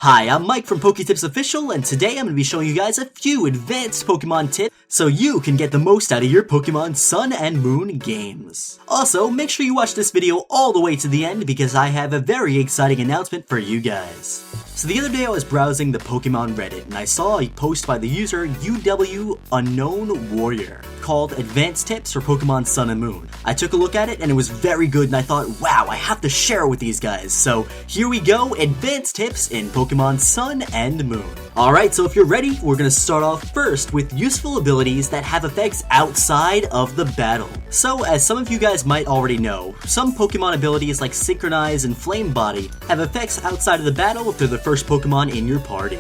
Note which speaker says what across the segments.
Speaker 1: Hi, I'm Mike from PokeTips Official, and today I'm going to be showing you guys a few advanced Pokemon tips so you can get the most out of your Pokemon Sun and Moon games. Also, make sure you watch this video all the way to the end because I have a very exciting announcement for you guys. So the other day I was browsing the Pokemon Reddit and I saw a post by the user UW Unknown Warrior called Advanced Tips for Pokemon Sun and Moon. I took a look at it and it was very good and I thought, wow, I have to share it with these guys. So here we go, advanced tips in Pokemon Sun and Moon. Alright, so if you're ready, we're going to start off first with useful abilities that have effects outside of the battle. So as some of you guys might already know, some Pokemon abilities like Synchronize and FlameBody have effects outside of the battle if they're the first Pokemon in your party.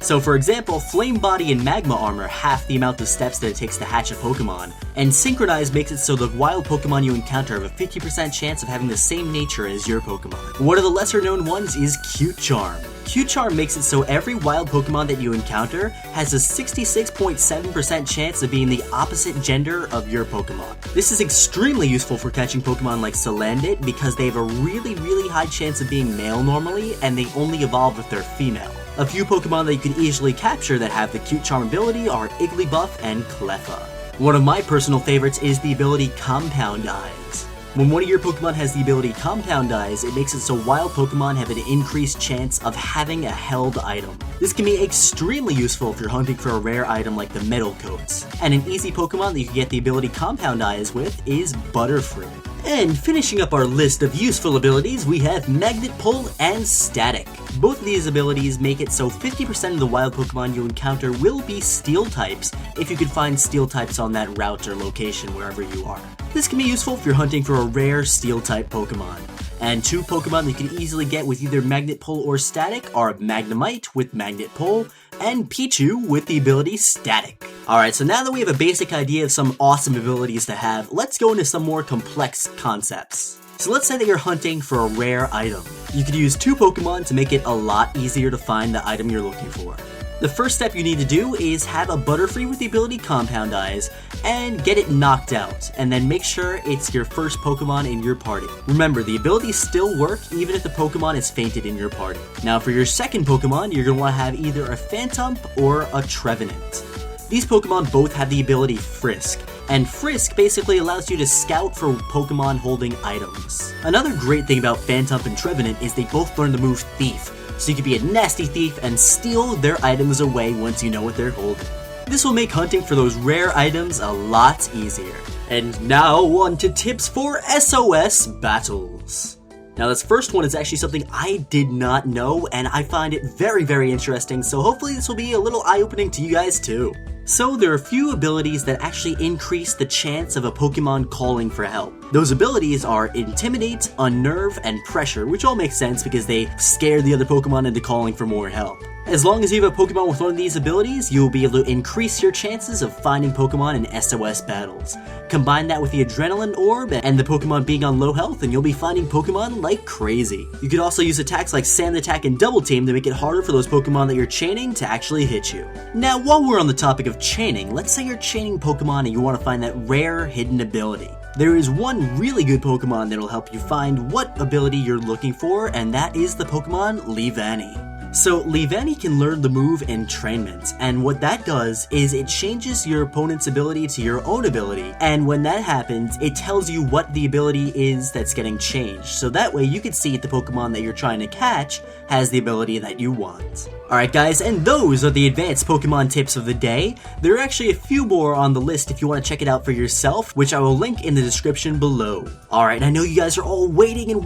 Speaker 1: So for example, FlameBody and Magma Armor half the amount of steps that it takes to hatch a Pokemon, and Synchronize makes it so the wild Pokemon you encounter have a 50% chance of having the same nature as your Pokemon. One of the lesser known ones is Cute Charm. Cute Charm makes it so every wild Pokemon that you encounter has a 66.7% chance of being the opposite gender of your Pokemon. This is extremely useful for catching Pokemon like Salandit because they have a really high chance of being male normally, and they only evolve if they're female. A few Pokemon that you can easily capture that have the Cute Charm ability are Igglybuff and Cleffa. One of my personal favorites is the ability Compoundeyes. When one of your Pokemon has the ability Compoundeyes, it makes it so wild Pokemon have an increased chance of having a held item. This can be extremely useful if you're hunting for a rare item like the Metal Coats. And an easy Pokemon that you can get the ability Compoundeyes with is Butterfree. And finishing up our list of useful abilities, we have Magnet Pull and Static. Both of these abilities make it so 50% of the wild Pokemon you encounter will be Steel types if you can find Steel types on that route or location wherever you are. This can be useful if you're hunting for a rare Steel type Pokemon. And two Pokemon that you can easily get with either Magnet Pull or Static are Magnemite with Magnet Pull and Pichu with the ability Static. Alright, so now that we have a basic idea of some awesome abilities to have, let's go into some more complex concepts. So let's say that you're hunting for a rare item. You could use two Pokemon to make it a lot easier to find the item you're looking for. The first step you need to do is have a Butterfree with the ability Compoundeyes and get it knocked out, and then make sure it's your first Pokemon in your party. Remember, the abilities still work even if the Pokemon is fainted in your party. Now for your second Pokemon, you're going to want to have either a Phantump or a Trevenant. These Pokemon both have the ability Frisk, and Frisk basically allows you to scout for Pokemon holding items. Another great thing about Phantump and Trevenant is they both learn the move Thief, so you can be a nasty thief and steal their items away once you know what they're holding. This will make hunting for those rare items a lot easier. And now on to tips for SOS Battles. Now this first one is actually something I did not know, and I find it very interesting, so hopefully this will be a little eye-opening to you guys too. So there are a few abilities that actually increase the chance of a Pokemon calling for help. Those abilities are Intimidate, Unnerve, and Pressure, which all make sense because they scare the other Pokemon into calling for more help. As long as you have a Pokemon with one of these abilities, you'll be able to increase your chances of finding Pokemon in SOS battles. Combine that with the Adrenaline Orb and the Pokemon being on low health, and you'll be finding Pokemon like crazy. You could also use attacks like Sand Attack and Double Team to make it harder for those Pokemon that you're chaining to actually hit you. Now, while we're on the topic of chaining, let's say you're chaining Pokemon and you want to find that rare hidden ability. There is one really good Pokemon that'll help you find what ability you're looking for, and that is the Pokemon Leavanny. So Leavanny can learn the move Entrainment, and what that does is it changes your opponent's ability to your own ability, and when that happens, it tells you what the ability is that's getting changed, so that way you can see if the Pokemon that you're trying to catch has the ability that you want. Alright guys, and those are the advanced Pokemon tips of the day. There are actually a few more on the list if you want to check it out for yourself, which I will link in the description below. Alright, I know you guys are all waiting and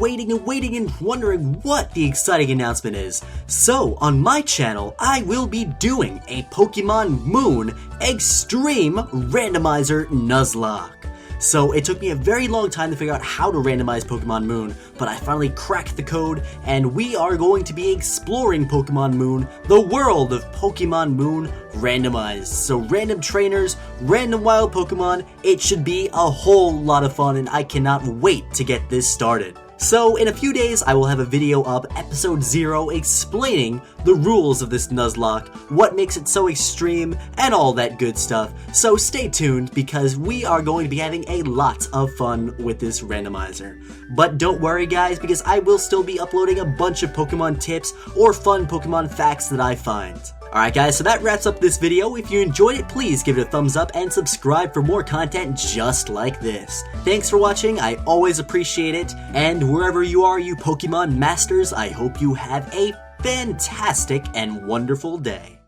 Speaker 1: wondering what the exciting announcement is. So, on my channel, I will be doing a Pokemon Moon Extreme Randomizer Nuzlocke. So it took me a very long time to figure out how to randomize Pokemon Moon, but I finally cracked the code, and we are going to be exploring Pokemon Moon, the world of Pokemon Moon randomized. So random trainers, random wild Pokemon, it should be a whole lot of fun, and I cannot wait to get this started. So in a few days I will have a video up, episode 0, explaining the rules of this Nuzlocke, what makes it so extreme, and all that good stuff. So stay tuned because we are going to be having a lot of fun with this randomizer. But don't worry guys, because I will still be uploading a bunch of Pokemon tips or fun Pokemon facts that I find. Alright guys, so that wraps up this video. If you enjoyed it, please give it a thumbs up and subscribe for more content just like this. Thanks for watching, I always appreciate it, and wherever you are, you Pokemon masters, I hope you have a fantastic and wonderful day.